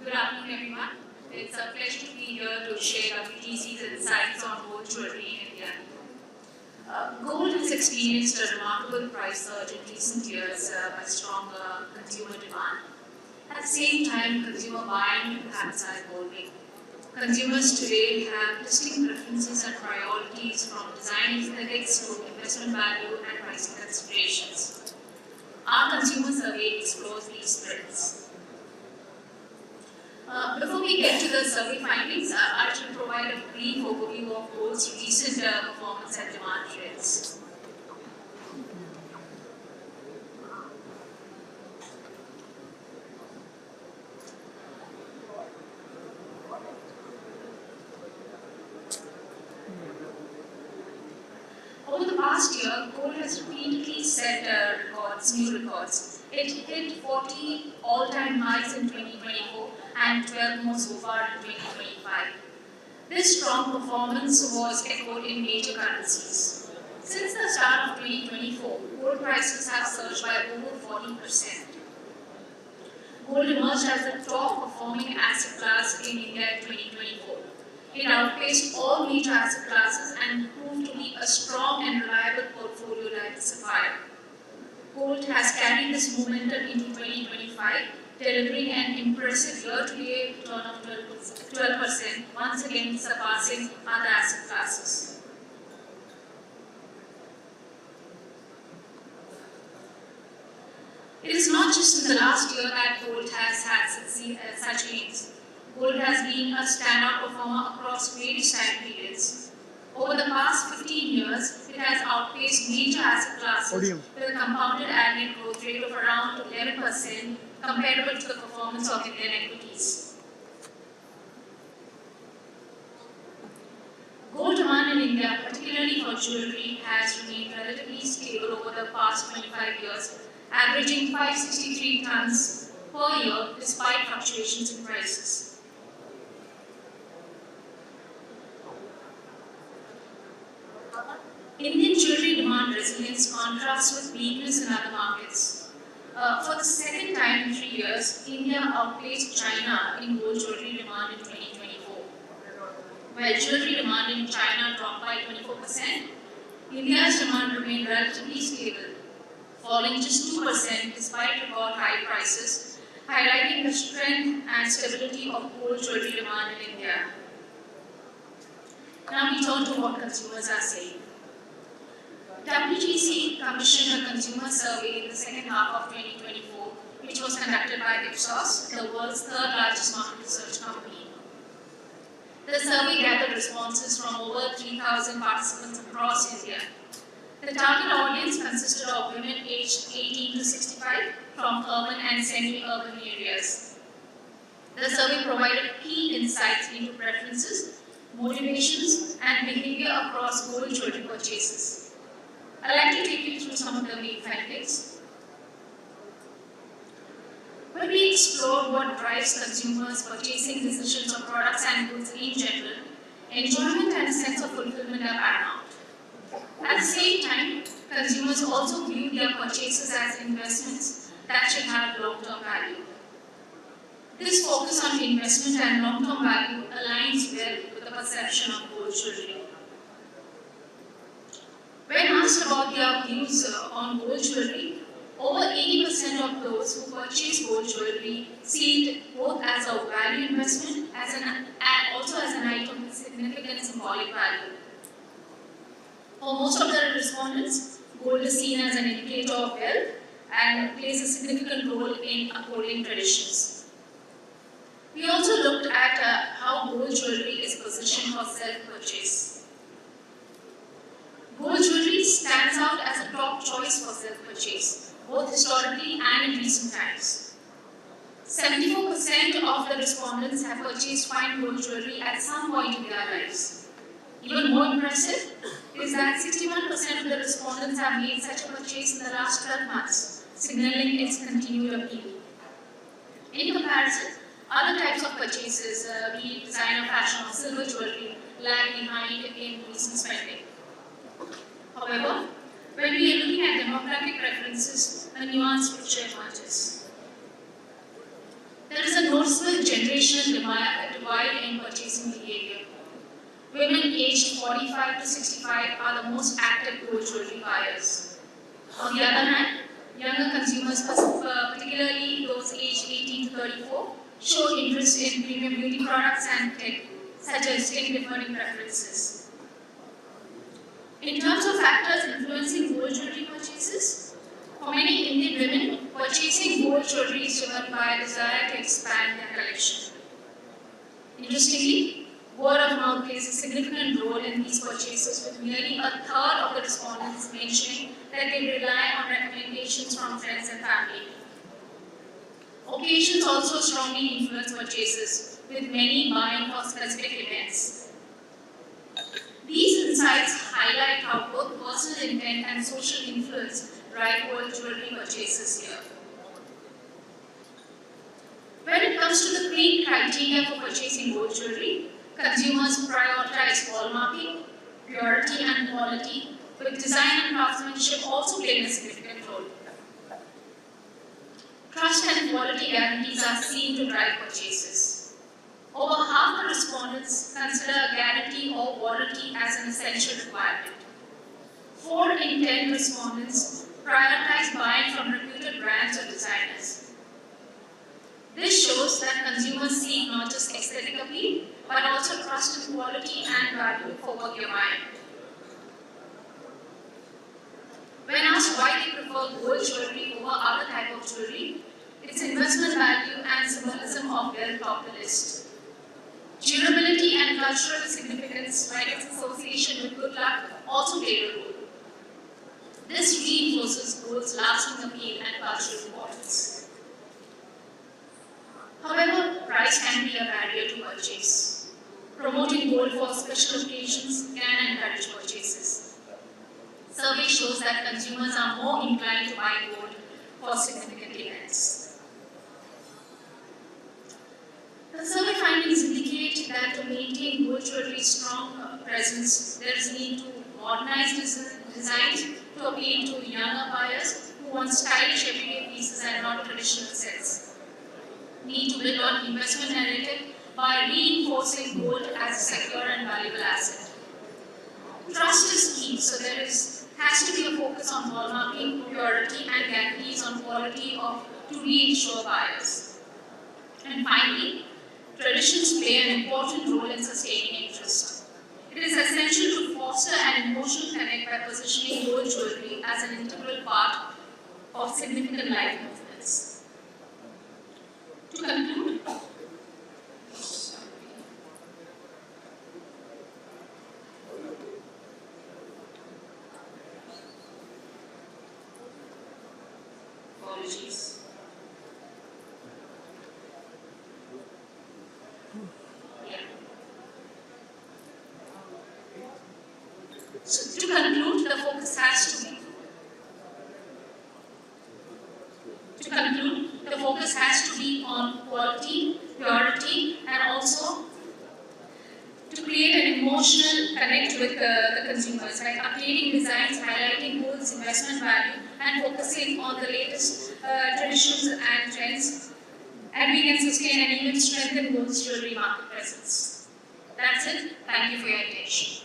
Good afternoon, everyone. It's a pleasure to be here to share WTC's insights on gold jewelry in India. Gold has experienced a remarkable price surge in recent years by strong consumer demand. At the same time, consumer buying habits are evolving. Consumers today have distinct preferences and priorities from design aesthetics to investment value and pricing considerations. Our consumer survey explores these trends. Before we get to the survey findings, I should provide a brief overview of gold's recent performance and demand trends. Over the past year, gold has repeatedly set new records. It hit 40 all-time highs in 2024 and 12 more so far in 2025. This strong performance was echoed in major currencies. Since the start of 2024, gold prices have surged by over 40%. Gold emerged as the top performing asset class in India in 2024. It outpaced all major asset classes and proved to be a strong and reliable portfolio diversifier. Gold has carried this momentum into 2025, delivering an impressive year-to-date return of 12%, once again surpassing other asset classes. It is not just in the last year that gold has had such gains. Gold has been a standout performer across various time periods. Over the past 15 years, it has outpaced major asset classes with a compounded annual growth rate of around 11%, comparable to the performance of Indian equities. Gold demand in India, particularly for jewellery, has remained relatively stable over the past 25 years, averaging 563 tons per year despite fluctuations in prices. Indian jewellery demand resilience contrasts with weakness in other markets. For the second time in 3 years, India outpaced China in gold jewellery demand in 2024. While jewellery demand in China dropped by 24%, India's demand remained relatively stable, falling just 2% despite record high prices, highlighting the strength and stability of gold jewellery demand in India. Now we turn to what consumers are saying. WTC commissioned a consumer survey in the second half of 2024, which was conducted by Ipsos, the world's third largest market research company. The survey gathered responses from over 3,000 participants across India. The target audience consisted of women aged 18 to 65 from urban and semi-urban areas. The survey provided key insights into preferences, motivations, and behavior across gold jewelry purchases. I'd like to take you through some of the main findings. When we explore what drives consumers' purchasing decisions of products and goods in general, enjoyment and a sense of fulfillment are paramount. At the same time, consumers also view their purchases as investments that should have long-term value. This focus on investment and long-term value aligns well with the perception of gold jewelry. When asked about their views on gold jewelry, over 80% of those who purchase gold jewelry see it both as a value investment and also as an item with significant symbolic value. For most of the respondents, gold is seen as an indicator of wealth and plays a significant role in upholding traditions. We also looked at how gold jewelry is positioned for self-purchase. Gold jewelry stands out as a top choice for self-purchase, both historically and in recent times. 74% of the respondents have purchased fine gold jewelry at some point in their lives. Even more impressive is that 61% of the respondents have made such a purchase in the last 12 months, signaling its continued appeal. In comparison, other types of purchases, be it designer fashion or silver jewelry, lag behind in recent spending. However, when we are looking at demographic preferences, a nuanced picture emerges. There is a noticeable generational divide in purchasing behavior. Women aged 45 to 65 are the most active gold jewelry buyers. On the other hand, younger consumers, particularly those aged 18 to 34, show interest in premium beauty products and tech, suggesting differing preferences. In terms of factors influencing gold jewelry purchases, for many Indian women, purchasing gold jewelry is driven by a desire to expand their collection. Interestingly, word of mouth plays a significant role in these purchases, with nearly a third of the respondents mentioning that they rely on recommendations from friends and family. Occasions also strongly influence purchases, with many buying for specific events. These insights highlight how both personal intent and social influence drive gold jewelry purchases here. When it comes to the three criteria for purchasing gold jewelry, consumers prioritize hallmarking, purity and quality, with design and craftsmanship also playing a significant role. Trust and quality guarantees are seen to drive purchases. Over half the respondents consider a guarantee or warranty as an essential requirement. 4 in 10 respondents prioritize buying from reputed brands or designers. This shows that consumers seek not just aesthetic appeal, but also trust in quality and value for what you're buying. When asked why they prefer gold jewelry over other type of jewelry, its investment value and symbolism of wealth top the list. Durability and cultural significance, like its association with good luck, also play a role. This reinforces gold's lasting appeal and cultural importance. However, price can be a barrier to purchase. Promoting gold for special occasions can encourage purchases. Survey shows that consumers are more inclined to buy gold for significant events. The survey findings indicate that to maintain gold jewelry's strong presence, there is need to modernize designs to appeal to younger buyers who want stylish everyday pieces and not traditional sets. Need to build on investment narrative by reinforcing gold as a secure and valuable asset. Trust is key, so there has to be a focus on hallmarking, purity, and guarantees on quality to reassure buyers. And finally, traditions play an important role in sustaining interest. It is essential to foster an emotional connect by positioning gold jewelry as an integral part of significant life movements. To conclude, apologies. Yeah. So to conclude, the focus has to be on quality, purity, and also to create an emotional connect with the consumers, like updating designs, highlighting gold's investment value, and focusing on the latest traditions and trends. And we can sustain and even strengthen gold's jewelry market presence. That's it. Thank you for your attention.